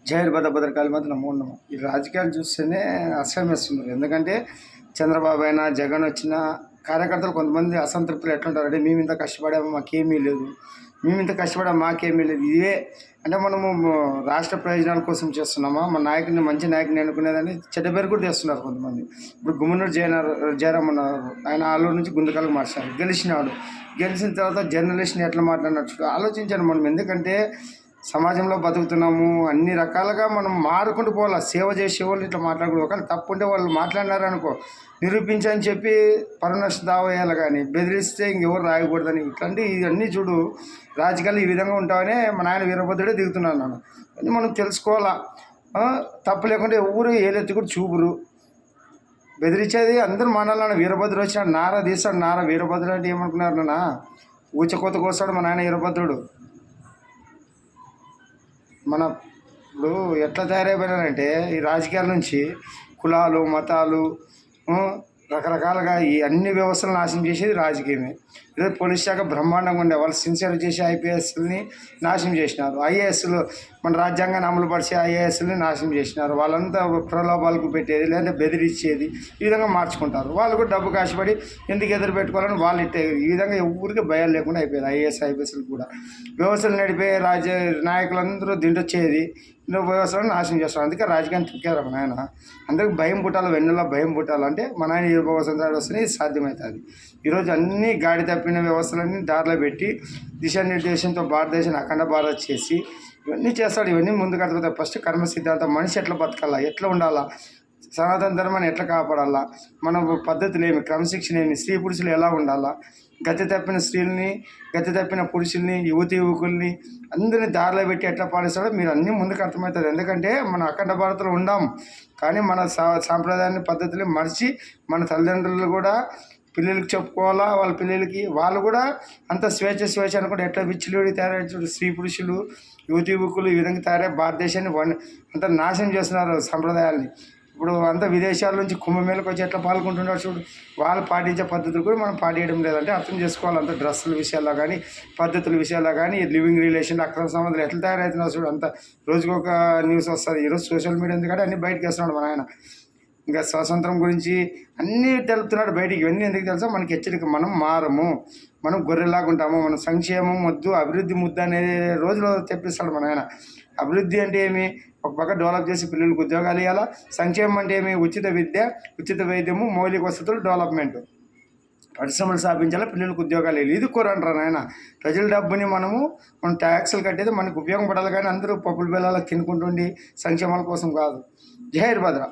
Jair Bhadrakali మాత్రం నమో నమో. ఈ రాజకీయాలు చూస్తేనే అసహ్యం వేస్తున్నారు. ఎందుకంటే చంద్రబాబు అయినా జగన్ వచ్చినా కార్యకర్తలు కొంతమంది అసంతృప్తులు ఎట్లుంటారు అంటే మేము ఇంత కష్టపడాము మాకేమీ లేదు, మేము ఇంత కష్టపడాము మాకేమీ లేదు. ఇదే అంటే మనము రాష్ట్ర ప్రయోజనాల కోసం చేస్తున్నామా, మన నాయకుడిని మంచి నాయకుని ఎన్నుకునేదని చెడ్డ పేరు కూడా తెస్తున్నారు కొంతమంది. ఇప్పుడు గుమ్మనూరు జయరామ్ ఉన్నారు, ఆయన ఆలూరు నుంచి గుంతకల్కి మార్చారు, గెలిచినాడు. గెలిచిన తర్వాత జర్నలిస్ట్ని ఎట్లా మాట్లాడినట్టు ఆలోచించాను మనం. ఎందుకంటే సమాజంలో బతుకుతున్నాము, అన్ని రకాలుగా మనం మారుకుంటూ పోవాలి. సేవ చేసే వాళ్ళు ఇట్లా మాట్లాడకూడదు. ఒకవేళ తప్పు ఉంటే వాళ్ళు మాట్లాడినారనుకో నిరూపించని చెప్పి పరునష్ట దావా వేయాలి, కానీ బెదిరిస్తే ఇంకెవరు రాయకూడదని. ఇట్లాంటి ఇవన్నీ చూడు, రాజకీయాలు ఈ విధంగా ఉంటామనే మా నాయన వీరభద్రుడే దిగుతున్నాను నన్ను. అని మనం తెలుసుకోవాలా. తప్పు లేకుంటే ఎవరు ఏలెత్తి కూడా చూపురు. బెదిరించేది అందరూ మానాలన్న. వీరభద్రుడు వచ్చినాడు, నారా తీస్తాడు. నారా వీరభద్రుడు అంటే ఏమనుకున్నారు నాన్న? ఊచకోత కోస్తాడు మా నాయన వీరభద్రుడు. మన ఇప్పుడు ఎట్లా తయారైపోయినారంటే ఈ రాజకీయాల నుంచి కులాలు మతాలు రకరకాలుగా ఈ అన్ని వ్యవస్థలు నాశనం చేసేది రాజకీయమే. ఈరోజు పోలీస్ శాఖ బ్రహ్మాండంగా ఉండే వాళ్ళు సిన్సియర్ చేసి ఐపీఎస్ని నాశనం చేసినారు. ఐఏఎస్లు మన రాజ్యాంగాన్ని అమలు పరిచే ఐఏఎస్ని నాశనం చేసినారు. వాళ్ళంతా ప్రలోభాలకు పెట్టేది, లేదంటే బెదిరించేది, ఈ విధంగా మార్చుకుంటారు. వాళ్ళు కూడా డబ్బు కాశపడి ఎందుకు ఎదురు పెట్టుకోవాలని వాళ్ళు ఇట్టే ఈ విధంగా ఎవరికి భయాలు లేకుండా అయిపోయారు. ఐఏఎస్ ఐపీఎస్లు కూడా వ్యవస్థలు నడిపే నాయకులందరూ దిండొచ్చేది వ్యవస్థలను నాశనం చేస్తారు. అందుకే రాజకీయాన్ని తొక్కారు మన ఆయన. అందరికి భయం పుట్టాలి, వెన్నెల భయం పుట్టాలంటే మన ఆయన ఏ వ్యవస్థ వస్తేనే సాధ్యమవుతుంది. ఈరోజు అన్ని గాడి తప్పిన వ్యవస్థలన్నీ దారిలో పెట్టి దిశానిర్దేశంతో భారతదేశాన్ని అఖండ భారత్ చేసి ఇవన్నీ చేస్తాడు. ఇవన్నీ ముందుకు అర్థమవుతాయి. ఫస్ట్ కర్మ సిద్ధాంతం, మనిషి ఎట్లా బతకాలా, ఎట్లా ఉండాలా, సనాతన ధర్మాన్ని ఎట్లా కాపాడాలా, మన పద్ధతులు ఏమి, క్రమశిక్షణ ఏమి, స్త్రీ పురుషులు ఎలా ఉండాలా, గతి తప్పిన స్త్రీలని, గతి తప్పిన పురుషుల్ని, యువకుల్ని అందరినీ దారిలో పెట్టి ఎట్లా పాలిస్తాడో మీరు అన్నీ ముందుకు అర్థమవుతుంది. ఎందుకంటే మన అఖండ భారత్లో ఉండాం, కానీ మన సాంప్రదాయాన్ని పద్ధతులు మర్చి మన తల్లిదండ్రులు కూడా పిల్లలకి చెప్పుకోవాలా. వాళ్ళ పిల్లలకి వాళ్ళు కూడా అంత స్వేచ్ఛ అనుకుంటే ఎట్లా విచ్చిలుడి తయారయ్యారు. స్త్రీ పురుషులు, యువకులు ఈ విధంగా తయారై భారతదేశాన్ని అంత నాశనం చేస్తున్నారు సంప్రదాయాల్ని. ఇప్పుడు అంతా విదేశాల నుంచి కుంభమేళకు వచ్చి ఎట్లా పాల్గొంటున్నారు చూడు. వాళ్ళు పాటించే పద్ధతులు కూడా మనం పాటించడం లేదంటే అర్థం చేసుకోవాలి. అంత డ్రెస్సుల విషయాల్లో కానీ, పద్ధతుల విషయాల్లో కానీ, లివింగ్ రిలేషన్, అక్రమ సంబంధాలు ఎట్లా తయారవుతున్నారు చూడు. అంత రోజుకొక న్యూస్ వస్తుంది. ఈరోజు సోషల్ మీడియా ఎందుకంటే అన్నీ బయటకు వేస్తున్నాడు మన ఆయన. ఇంకా స్వాతంత్రం గురించి అన్నీ తెలుపుతున్నాడు బయటికి. ఇవన్నీ ఎందుకు తెలుసా? మనకి హెచ్చరిక. మనం మారము, మనం గొర్రెలాగా ఉంటాము, మనం సంక్షేమం వద్దు అభివృద్ధి ముద్ద అనే రోజులో తెప్పిస్తాడు మన ఆయన. అభివృద్ధి అంటే ఏమి? ఒక పక్క డెవలప్ చేసి పిల్లలకు ఉద్యోగాలు ఇవ్వాలా. సంక్షేమం అంటే ఏమి? ఉచిత విద్య, ఉచిత వైద్యము, మౌలిక వసతులు, డెవలప్మెంట్, పరిశ్రమలు స్థాపించాలా, పిల్లలకు ఉద్యోగాలు ఇవ్వాలి. ఇది కోర అంటారు నాయన. ప్రజల డబ్బుని మనం ట్యాక్సులు కట్టేది మనకు ఉపయోగపడాలి, కానీ అందరూ పప్పుల బెల్లాలకు తినుకుంటుండి సంక్షేమాల కోసం కాదు. జై భద్ర.